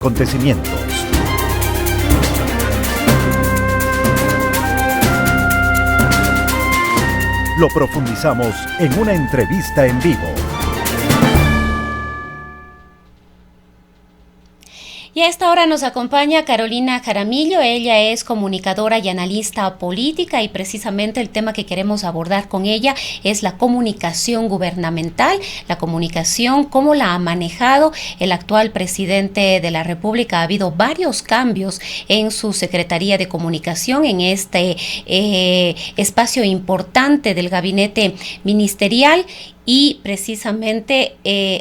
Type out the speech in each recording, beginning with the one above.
Acontecimientos. Lo profundizamos en una entrevista en vivo. Y a esta hora nos acompaña Carolina Jaramillo. Ella es comunicadora y analista política, y precisamente el tema que queremos abordar con ella es la comunicación gubernamental, la comunicación, cómo la ha manejado el actual presidente de la República. Ha habido varios cambios en su Secretaría de Comunicación, en este espacio importante del gabinete ministerial. Y precisamente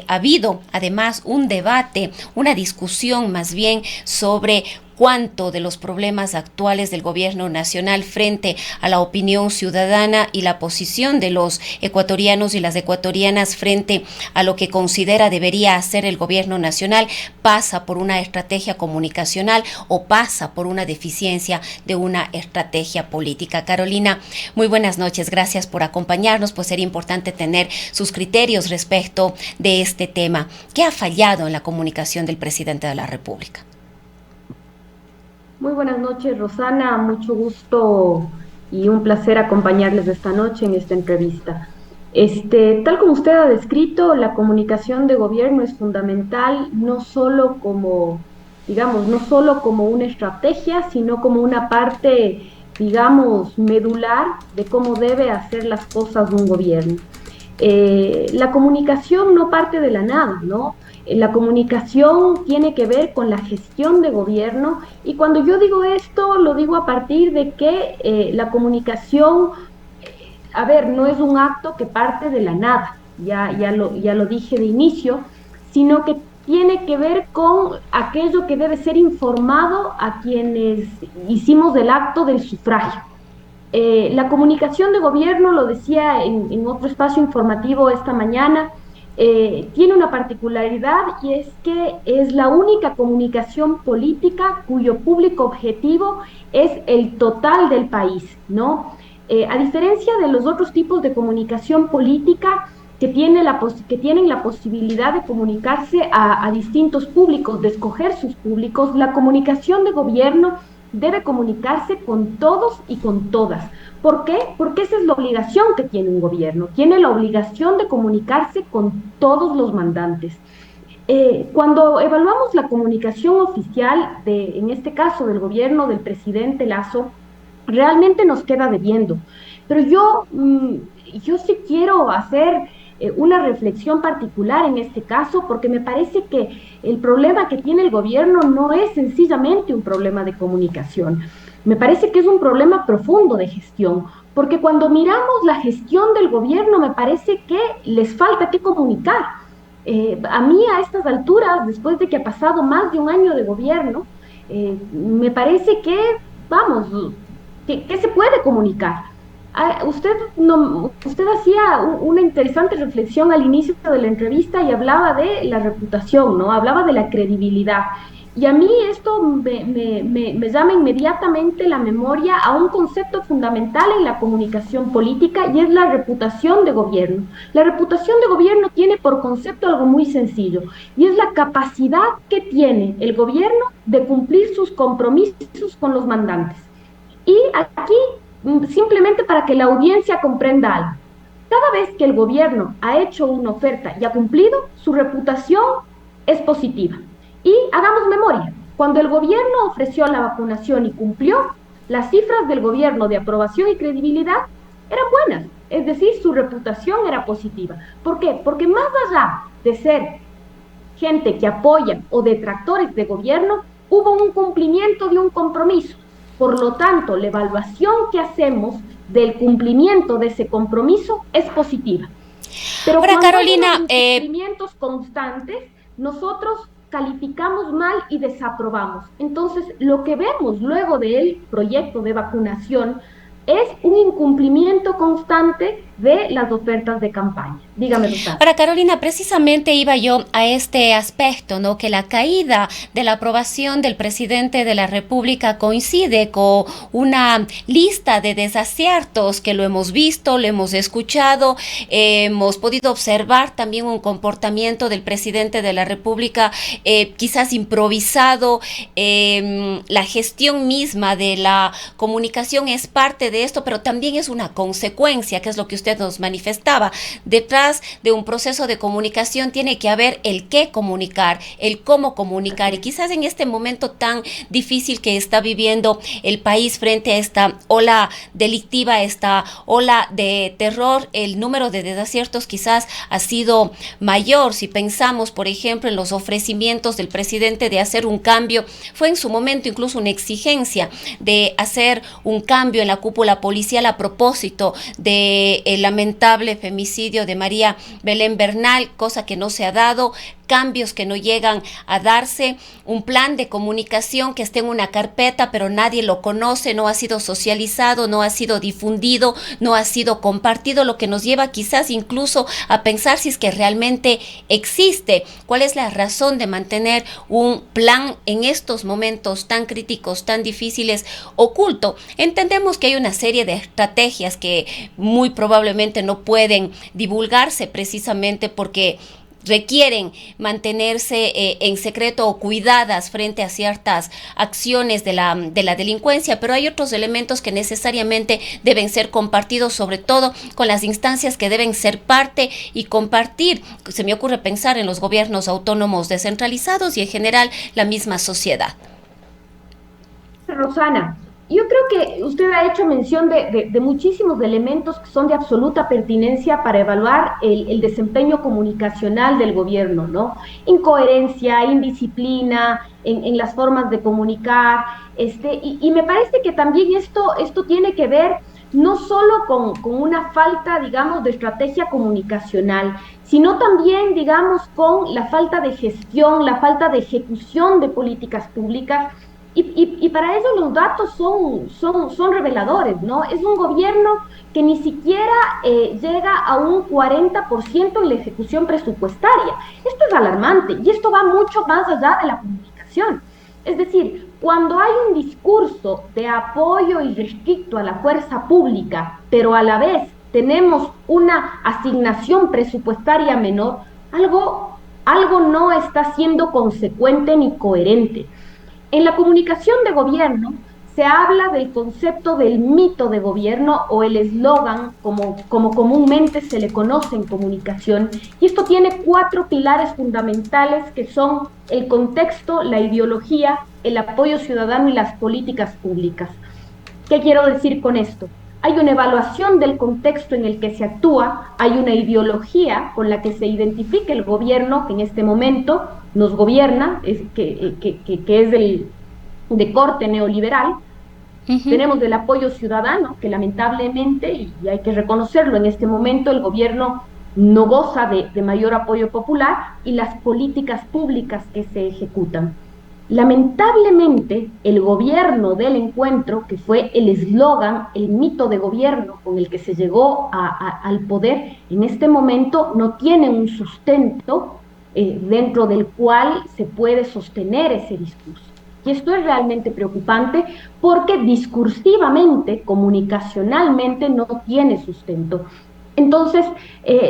ha habido además un debate, una discusión más bien sobre cuánto de los problemas actuales del gobierno nacional frente a la opinión ciudadana y la posición de los ecuatorianos y las ecuatorianas frente a lo que considera debería hacer el gobierno nacional pasa por una estrategia comunicacional o pasa por una deficiencia de una estrategia política. Carolina, muy buenas noches, gracias por acompañarnos, pues sería importante tener sus criterios respecto de este tema. ¿Qué ha fallado en la comunicación del presidente de la República? Muy buenas noches, Rosana. Mucho gusto y un placer acompañarles esta noche en esta entrevista. Tal como usted ha descrito, la comunicación de gobierno es fundamental, no solo como, digamos, no solo como una estrategia, sino como una parte, digamos, medular de cómo debe hacer las cosas un gobierno. La comunicación no parte de la nada, ¿no? La comunicación tiene que ver con la gestión de gobierno, y cuando yo digo esto, lo digo a partir de que la comunicación, a ver, no es un acto que parte de la nada, ya lo dije de inicio, sino que tiene que ver con aquello que debe ser informado a quienes hicimos el acto del sufragio. La comunicación de gobierno, lo decía en otro espacio informativo esta mañana, tiene una particularidad, y es que es la única comunicación política cuyo público objetivo es el total del país, ¿no? A diferencia de los otros tipos de comunicación política que tienen la posibilidad de comunicarse a distintos públicos, de escoger sus públicos, la comunicación de gobierno debe comunicarse con todos y con todas. ¿Por qué? Porque esa es la obligación que tiene un gobierno. Tiene la obligación de comunicarse con todos los mandantes. Cuando evaluamos la comunicación oficial, en este caso del gobierno del presidente Lasso, realmente nos queda debiendo. Pero yo sí quiero hacer una reflexión particular en este caso, porque me parece que el problema que tiene el gobierno no es sencillamente un problema de comunicación. Me parece que es un problema profundo de gestión, porque cuando miramos la gestión del gobierno, me parece que les falta que comunicar. A mí, a estas alturas, después de que ha pasado más de un año de gobierno, me parece que, vamos, que se puede comunicar. Usted hacía una interesante reflexión al inicio de la entrevista y hablaba de la reputación, ¿no? Hablaba de la credibilidad. Y a mí esto me llama inmediatamente la memoria a un concepto fundamental en la comunicación política, y es la reputación de gobierno. La reputación de gobierno tiene por concepto algo muy sencillo, y es la capacidad que tiene el gobierno de cumplir sus compromisos con los mandantes. Y aquí, simplemente para que la audiencia comprenda algo, cada vez que el gobierno ha hecho una oferta y ha cumplido, su reputación es positiva. Y hagamos memoria, cuando el gobierno ofreció la vacunación y cumplió, las cifras del gobierno de aprobación y credibilidad eran buenas, es decir, su reputación era positiva. ¿Por qué? Porque más allá de ser gente que apoya o detractores de gobierno, hubo un cumplimiento de un compromiso. Por lo tanto, la evaluación que hacemos del cumplimiento de ese compromiso es positiva. Pero ahora, cuando Carolina, hay incumplimientos constantes, nosotros calificamos mal y desaprobamos. Entonces, lo que vemos luego del proyecto de vacunación es un incumplimiento constante de las ofertas de campaña. Dígame, Rosana. Ahora, Carolina, precisamente iba yo a este aspecto, ¿no? Que la caída de la aprobación del presidente de la República coincide con una lista de desaciertos que lo hemos visto, lo hemos escuchado, hemos podido observar también un comportamiento del presidente de la República quizás improvisado. La gestión misma de la comunicación es parte de esto, pero también es una consecuencia, que es lo que usted nos manifestaba. Detrás de un proceso de comunicación tiene que haber el qué comunicar, el cómo comunicar, y quizás en este momento tan difícil que está viviendo el país frente a esta ola delictiva, esta ola de terror, el número de desaciertos quizás ha sido mayor. Si pensamos, por ejemplo, en los ofrecimientos del presidente de hacer un cambio, fue en su momento incluso una exigencia de hacer un cambio en la cúpula policial a propósito del lamentable femicidio de María Belén Bernal, cosa que no se ha dado, cambios que no llegan a darse, un plan de comunicación que esté en una carpeta pero nadie lo conoce, no ha sido socializado, no ha sido difundido, no ha sido compartido, lo que nos lleva quizás incluso a pensar si es que realmente existe, cuál es la razón de mantener un plan en estos momentos tan críticos, tan difíciles, oculto. Entendemos que hay una serie de estrategias que muy probablemente no pueden divulgarse precisamente porque requieren mantenerse en secreto o cuidadas frente a ciertas acciones de la delincuencia, pero hay otros elementos que necesariamente deben ser compartidos, sobre todo con las instancias que deben ser parte y compartir. Se me ocurre pensar en los gobiernos autónomos descentralizados y en general la misma sociedad. Rosana, yo creo que usted ha hecho mención de muchísimos elementos que son de absoluta pertinencia para evaluar el desempeño comunicacional del gobierno, ¿no? Incoherencia, indisciplina, en las formas de comunicar, y me parece que también esto tiene que ver no solo con una falta, digamos, de estrategia comunicacional, sino también, digamos, con la falta de gestión, la falta de ejecución de políticas públicas. Y para eso los datos son reveladores, ¿no? Es un gobierno que ni siquiera llega a un 40% en la ejecución presupuestaria. Esto es alarmante y esto va mucho más allá de la comunicación. Es decir, cuando hay un discurso de apoyo irrestricto a la fuerza pública, pero a la vez tenemos una asignación presupuestaria menor, algo no está siendo consecuente ni coherente. En la comunicación de gobierno se habla del concepto del mito de gobierno o el eslogan, como comúnmente se le conoce en comunicación, y esto tiene 4 pilares fundamentales que son el contexto, la ideología, el apoyo ciudadano y las políticas públicas. ¿Qué quiero decir con esto? Hay una evaluación del contexto en el que se actúa, hay una ideología con la que se identifica el gobierno que en este momento nos gobierna, que es de corte neoliberal. Tenemos el apoyo ciudadano, que lamentablemente, y hay que reconocerlo, en este momento el gobierno no goza de mayor apoyo popular, y las políticas públicas que se ejecutan. Lamentablemente, el gobierno del encuentro, que fue el eslogan, el mito de gobierno con el que se llegó al poder, en este momento no tiene un sustento dentro del cual se puede sostener ese discurso. Y esto es realmente preocupante porque discursivamente, comunicacionalmente, no tiene sustento. Entonces,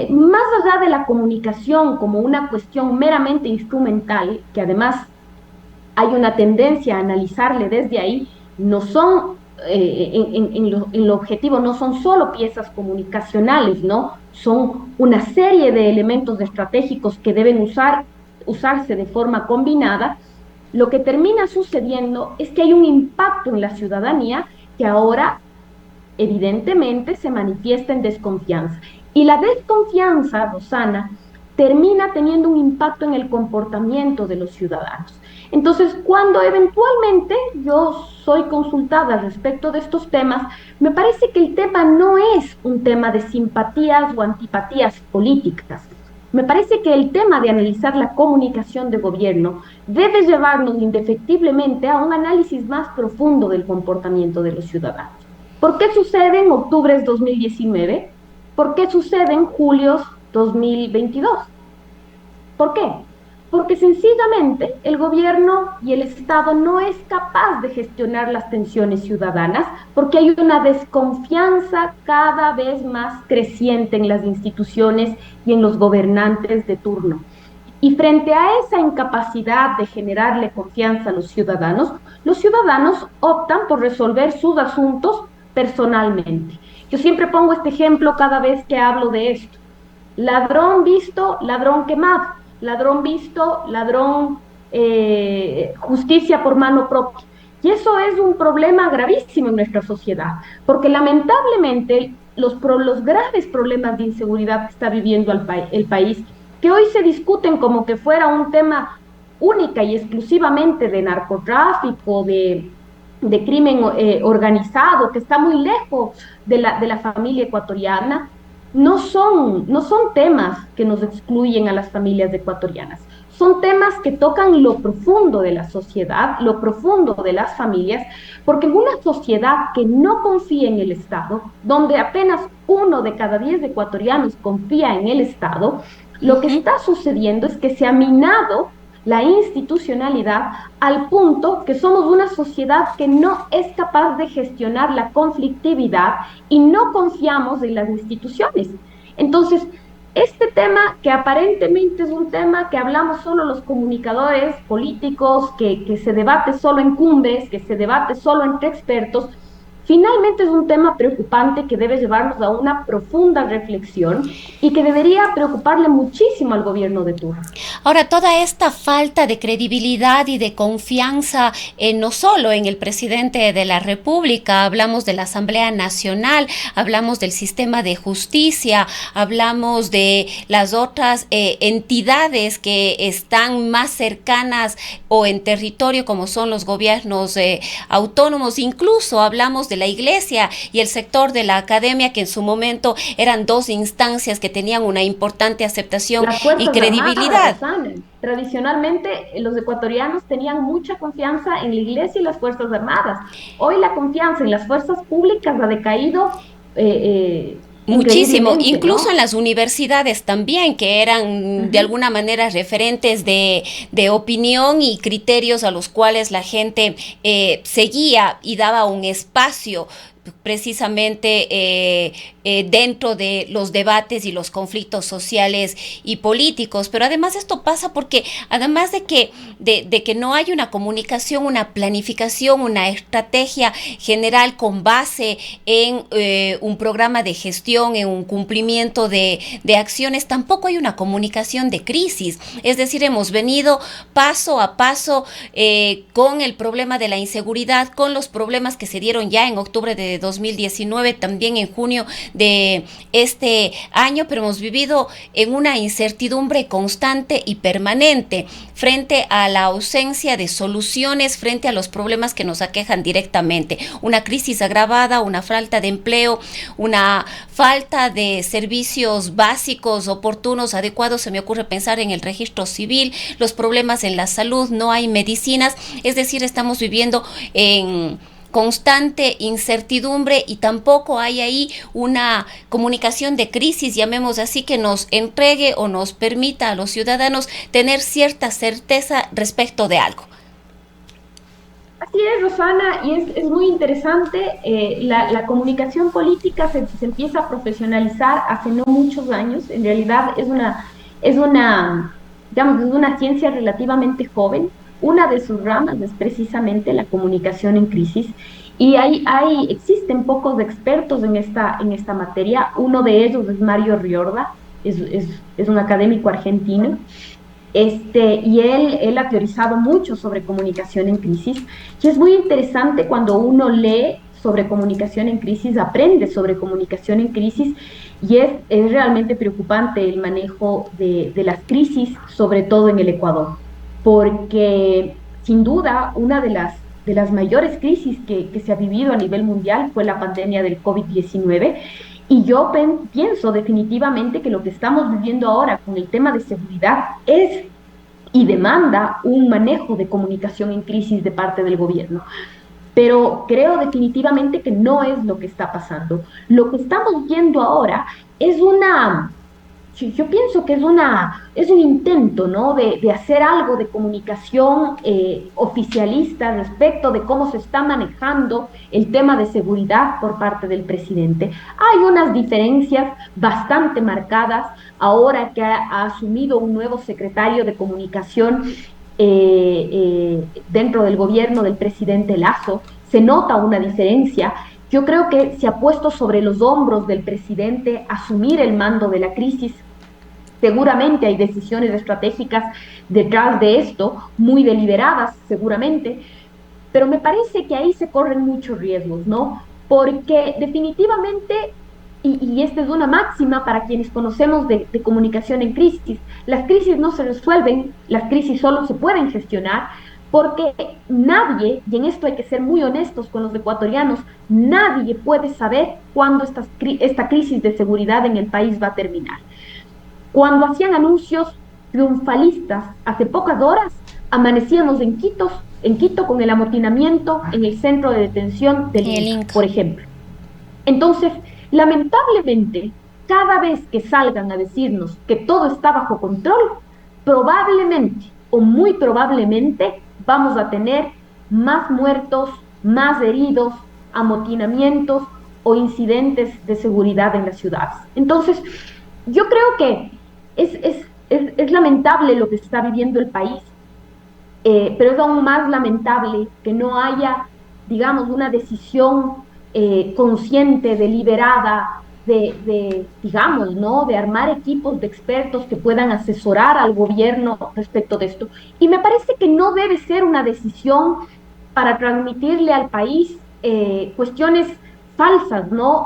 más allá de la comunicación como una cuestión meramente instrumental, que además hay una tendencia a analizarle desde ahí, no son, en lo objetivo, no son solo piezas comunicacionales, ¿no? Son una serie de elementos estratégicos que deben usarse de forma combinada. Lo que termina sucediendo es que hay un impacto en la ciudadanía que ahora evidentemente se manifiesta en desconfianza. Y la desconfianza, Rosana, termina teniendo un impacto en el comportamiento de los ciudadanos. Entonces, cuando eventualmente yo soy consultada respecto de estos temas, me parece que el tema no es un tema de simpatías o antipatías políticas. Me parece que el tema de analizar la comunicación de gobierno debe llevarnos indefectiblemente a un análisis más profundo del comportamiento de los ciudadanos. ¿Por qué sucede en octubre 2019? ¿Por qué sucede en julio 2022? ¿Por qué? Porque sencillamente el gobierno y el Estado no es capaz de gestionar las tensiones ciudadanas porque hay una desconfianza cada vez más creciente en las instituciones y en los gobernantes de turno. Y frente a esa incapacidad de generarle confianza a los ciudadanos optan por resolver sus asuntos personalmente. Yo siempre pongo este ejemplo cada vez que hablo de esto. Ladrón visto, ladrón quemado. Ladrón visto, ladrón justicia por mano propia. Y eso es un problema gravísimo en nuestra sociedad, porque lamentablemente los graves problemas de inseguridad que está viviendo el país, que hoy se discuten como que fuera un tema única y exclusivamente de narcotráfico, de crimen organizado, que está muy lejos de la familia ecuatoriana, no son temas que nos excluyen a las familias ecuatorianas. Son temas que tocan lo profundo de la sociedad, lo profundo de las familias, porque en una sociedad que no confía en el Estado, donde apenas 1 de cada 10 ecuatorianos confía en el Estado, lo que está sucediendo es que se ha minado la institucionalidad al punto que somos una sociedad que no es capaz de gestionar la conflictividad y no confiamos en las instituciones. Entonces, este tema que aparentemente es un tema que hablamos solo los comunicadores políticos, que se debate solo en cumbres, que se debate solo entre expertos, finalmente es un tema preocupante que debe llevarnos a una profunda reflexión y que debería preocuparle muchísimo al gobierno de turno. Ahora, toda esta falta de credibilidad y de confianza, no solo en el presidente de la República, hablamos de la Asamblea Nacional, hablamos del sistema de justicia, hablamos de las otras entidades que están más cercanas o en territorio, como son los gobiernos autónomos, incluso hablamos de la Iglesia y el sector de la academia, que en su momento eran dos instancias que tenían una importante aceptación y credibilidad. Tradicionalmente, los ecuatorianos tenían mucha confianza en la Iglesia y las Fuerzas Armadas. Hoy la confianza en las fuerzas públicas ha decaído muchísimo, incluso ¿no? En las universidades también, que eran de alguna manera referentes de opinión y criterios a los cuales la gente seguía y daba un espacio precisamente dentro de los debates y los conflictos sociales y políticos. Pero además esto pasa porque además de que no hay una comunicación, una planificación, una estrategia general con base en un programa de gestión, en un cumplimiento de acciones, tampoco hay una comunicación de crisis. Es decir, hemos venido paso a paso con el problema de la inseguridad, con los problemas que se dieron ya en octubre de 2019, también en junio de este año, pero hemos vivido en una incertidumbre constante y permanente frente a la ausencia de soluciones, frente a los problemas que nos aquejan directamente. Una crisis agravada, una falta de empleo, una falta de servicios básicos, oportunos, adecuados. Se me ocurre pensar en el registro civil, los problemas en la salud, no hay medicinas. Es decir, estamos viviendo en constante incertidumbre y tampoco hay ahí una comunicación de crisis, llamemos así, que nos entregue o nos permita a los ciudadanos tener cierta certeza respecto de algo. Así es, Rosana, y es muy interesante. La comunicación política se empieza a profesionalizar hace no muchos años. En realidad digamos, es una ciencia relativamente joven. Una de sus ramas es precisamente la comunicación en crisis, y existen pocos expertos en esta materia. Uno de ellos es Mario Riorda, es un académico argentino, y él ha teorizado mucho sobre comunicación en crisis, y es muy interesante cuando uno lee sobre comunicación en crisis, aprende sobre comunicación en crisis, y es realmente preocupante el manejo de las crisis, sobre todo en el Ecuador, porque sin duda una de las mayores crisis que se ha vivido a nivel mundial fue la pandemia del COVID-19, y yo pienso definitivamente que lo que estamos viviendo ahora con el tema de seguridad es y demanda un manejo de comunicación en crisis de parte del gobierno. pero creo definitivamente que no es lo que está pasando. Lo que estamos viendo ahora es una, yo pienso que es un intento, ¿no? De hacer algo de comunicación oficialista respecto de cómo se está manejando el tema de seguridad por parte del presidente. Hay unas diferencias bastante marcadas ahora que ha asumido un nuevo secretario de comunicación dentro del gobierno del presidente Lazo. Se nota una diferencia. Yo creo que se ha puesto sobre los hombros del presidente asumir el mando de la crisis. Seguramente hay decisiones estratégicas detrás de esto, muy deliberadas seguramente, pero me parece que ahí se corren muchos riesgos, ¿no? Porque definitivamente, y esta es una máxima para quienes conocemos de comunicación en crisis, las crisis no se resuelven, las crisis solo se pueden gestionar, porque nadie, y en esto hay que ser muy honestos con los ecuatorianos, nadie puede saber cuándo esta crisis de seguridad en el país va a terminar. Cuando hacían anuncios triunfalistas hace pocas horas, amanecíamos en Quito con el amotinamiento en el centro de detención del El Inca, Inca. por ejemplo. Entonces, lamentablemente, cada vez que salgan a decirnos que todo está bajo control, probablemente o muy probablemente vamos a tener más muertos, más heridos, amotinamientos o incidentes de seguridad en las ciudades. Entonces, yo creo que es lamentable lo que está viviendo el país, pero es aún más lamentable que no haya, digamos, una decisión consciente, deliberada, digamos, ¿no? De armar equipos de expertos que puedan asesorar al gobierno respecto de esto. Y me parece que no debe ser una decisión para transmitirle al país cuestiones falsas, ¿no?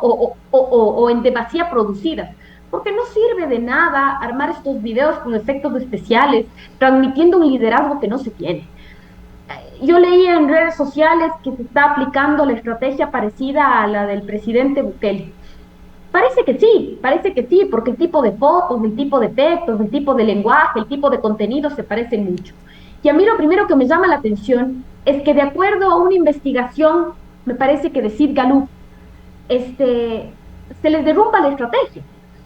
O en demasía producidas, porque no sirve de nada armar estos videos con efectos especiales, transmitiendo un liderazgo que no se tiene. Yo leía en redes sociales que se está aplicando la estrategia parecida a la del presidente Bukele. Parece que sí, porque el tipo de fotos, el tipo de textos, el tipo de lenguaje, el tipo de contenido se parecen mucho. Y a mí lo primero que me llama la atención es que de acuerdo a una investigación, me parece que de Sid Gallup, se les derrumba la estrategia,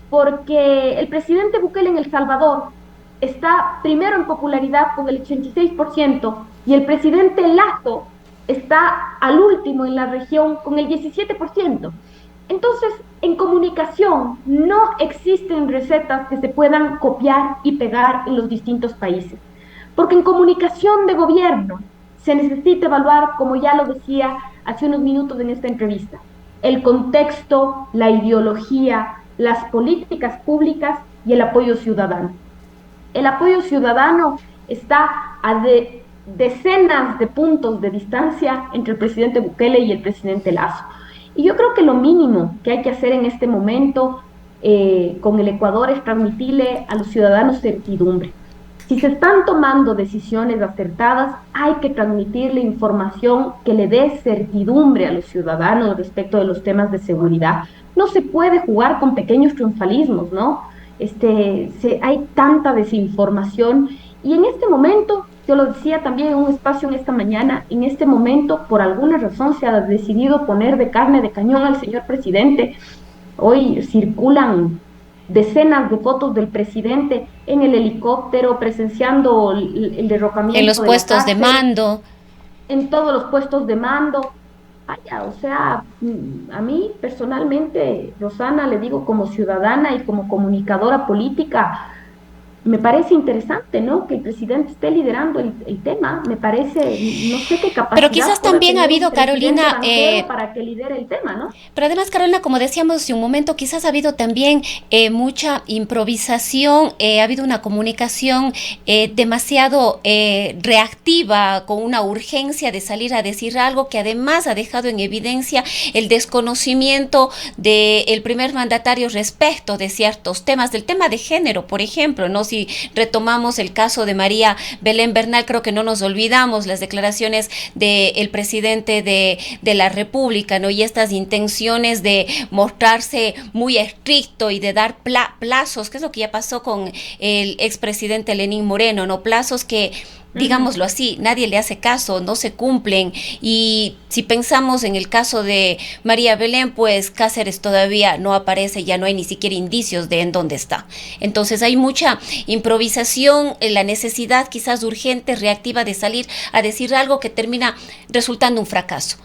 porque el presidente Bukele en El Salvador está primero en popularidad con el 86% y el presidente Lazo está al último en la región con el 17%. Entonces, en comunicación no existen recetas que se puedan copiar y pegar en los distintos países, porque en comunicación de gobierno se necesita evaluar, como ya lo decía hace unos minutos en esta entrevista, el contexto, la ideología, las políticas públicas y el apoyo ciudadano. El apoyo ciudadano está a decenas de puntos de distancia entre el presidente Bukele y el presidente Lazo. Y yo creo que lo mínimo que hay que hacer en este momento con el Ecuador es transmitirle a los ciudadanos certidumbre. Si se están tomando decisiones acertadas, hay que transmitirle información que le dé certidumbre a los ciudadanos respecto de los temas de seguridad. No se puede jugar con pequeños triunfalismos, ¿no? Hay tanta desinformación y en este momento, yo lo decía también en un espacio en esta mañana, en este momento por alguna razón se ha decidido poner de carne de cañón al señor presidente. Hoy circulan decenas de fotos del presidente en el helicóptero presenciando el derrocamiento En los de puestos de cárcel, mando. en todos los puestos de mando. Vaya, o sea, a mí personalmente, Rosana, le digo como ciudadana y como comunicadora política, me parece interesante, ¿no? Que el presidente esté liderando el tema. Me parece, no sé qué Pero capacidad quizás pueda también ha tener un habido, presidente Carolina, banquero para que lidere el tema, ¿no? pero además, Carolina, como decíamos hace un momento, quizás ha habido también mucha improvisación, ha habido una comunicación demasiado reactiva, con una urgencia de salir a decir algo que además ha dejado en evidencia el desconocimiento del primer mandatario respecto de ciertos temas, del tema de género, por ejemplo, ¿no? Si retomamos el caso de María Belén Bernal, creo que no nos olvidamos las declaraciones del presidente de la República, ¿no? Y estas intenciones de mostrarse muy estricto y de dar plazos, que es lo que ya pasó con el expresidente Lenín Moreno, ¿no? Plazos que digámoslo así, nadie le hace caso, no se cumplen. Y si pensamos en el caso de María Belén, pues Cáceres todavía no aparece, ya no hay ni siquiera indicios de en dónde está. Entonces hay mucha improvisación, la necesidad quizás urgente, reactiva de salir a decir algo que termina resultando un fracaso.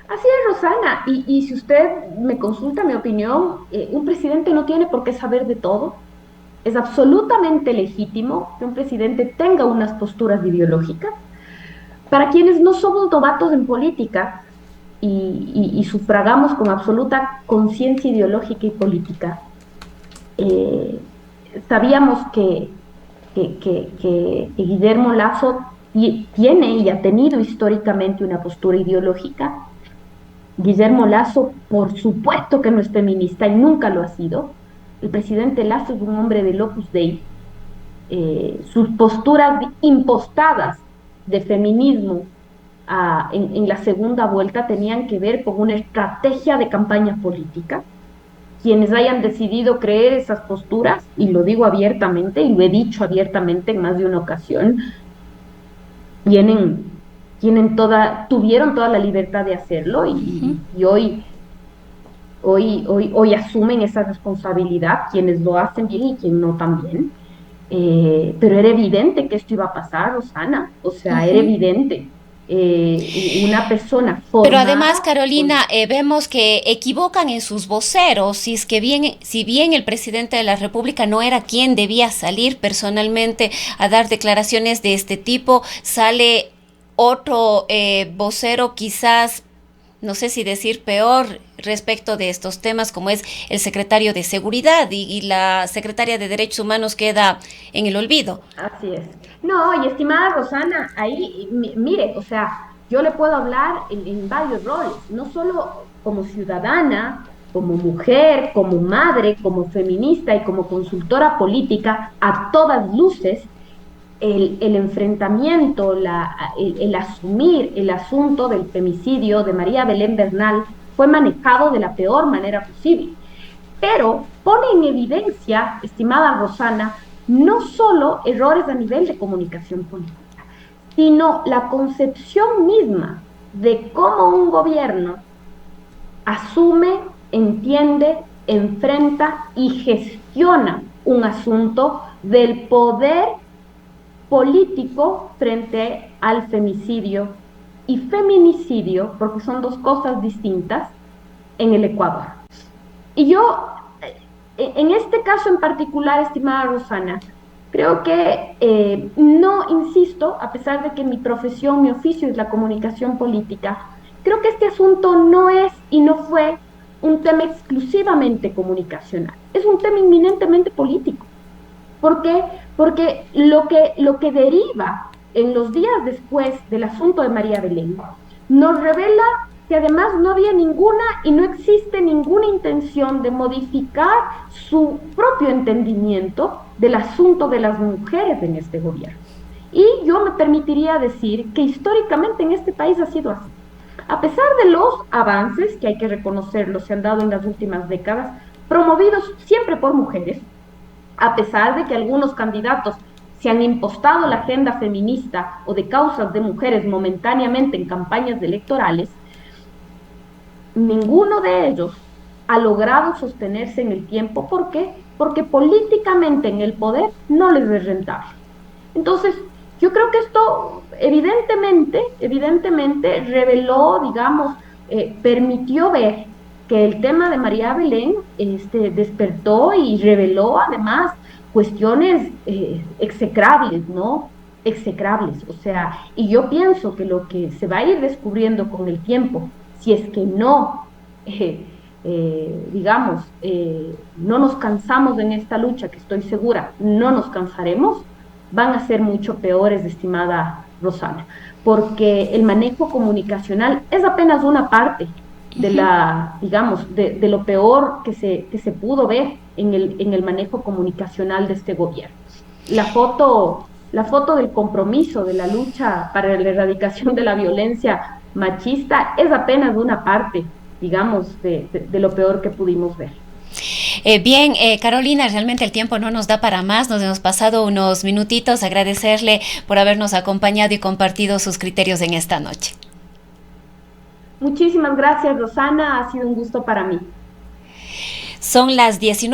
Así es, Rosana, y si usted me consulta mi opinión, un presidente no tiene por qué saber de todo. Es absolutamente legítimo que un presidente tenga unas posturas ideológicas. Para quienes no somos novatos en política y sufragamos con absoluta conciencia ideológica y política, eh, sabíamos que Guillermo Lasso tiene y ha tenido históricamente una postura ideológica. Guillermo Lasso, por supuesto que no es feminista y nunca lo ha sido. El presidente Lasso es un hombre del Opus Dei. Sus posturas impostadas de feminismo en la segunda vuelta tenían que ver con una estrategia de campaña política. Quienes hayan decidido creer esas posturas, y lo digo abiertamente, y lo he dicho abiertamente en más de una ocasión, tienen, tuvieron toda la libertad de hacerlo y hoy asumen esa responsabilidad, quienes lo hacen bien y quienes no también. Pero era evidente que esto iba a pasar, Rosana, o sea, era evidente. Una persona Pero formada... además, Carolina, vemos que equivocan en sus voceros, si bien el presidente de la República no era quien debía salir personalmente a dar declaraciones de este tipo, sale otro vocero quizás, no sé si decir peor, respecto de estos temas, como es el secretario de Seguridad y la secretaria de Derechos Humanos queda en el olvido. Así es. No, y estimada Rosana, ahí, mire, o sea, yo le puedo hablar en varios roles, no solo como ciudadana, como mujer, como madre, como feminista y como consultora política, a todas luces, el enfrentamiento, el asumir el asunto del femicidio de María Belén Bernal fue manejado de la peor manera posible. Pero pone en evidencia, estimada Rosana, no solo errores a nivel de comunicación política, sino la concepción misma de cómo un gobierno asume, entiende, enfrenta y gestiona un asunto del poder político frente al femicidio y feminicidio, porque son dos cosas distintas, en el Ecuador. Y yo, en este caso en particular, estimada Rosana, creo que no insisto, a pesar de que mi profesión, mi oficio es la comunicación política, creo que este asunto no es y no fue un tema exclusivamente comunicacional, es un tema inminentemente político. ¿Por qué? Porque lo que deriva en los días después del asunto de María Belén nos revela que además no había ninguna y no existe ninguna intención de modificar su propio entendimiento del asunto de las mujeres en este gobierno. Y yo me permitiría decir que históricamente en este país ha sido así. A pesar de los avances, que hay que reconocerlos, se han dado en las últimas décadas, promovidos siempre por mujeres, a pesar de que algunos candidatos se han impostado la agenda feminista o de causas de mujeres momentáneamente en campañas electorales, ninguno de ellos ha logrado sostenerse en el tiempo. ¿Por qué? Porque políticamente en el poder no les es rentable. Entonces, yo creo que esto evidentemente reveló, digamos, permitió ver que el tema de María Belén despertó y reveló además cuestiones execrables, ¿no? Execrables, o sea, y yo pienso que lo que se va a ir descubriendo con el tiempo, si es que no, digamos, no nos cansamos en esta lucha, que estoy segura, no nos cansaremos, van a ser mucho peores, estimada Rosana, porque el manejo comunicacional es apenas una parte de la, digamos, de lo peor que se pudo ver en el manejo comunicacional de este gobierno. La foto del compromiso, de la lucha para la erradicación de la violencia machista es apenas una parte, digamos, de lo peor que pudimos ver. Bien, Carolina, realmente el tiempo no nos da para más, nos hemos pasado unos minutitos, agradecerle por habernos acompañado y compartido sus criterios en esta noche. Muchísimas gracias, Rosana, ha sido un gusto para mí. Son las 19.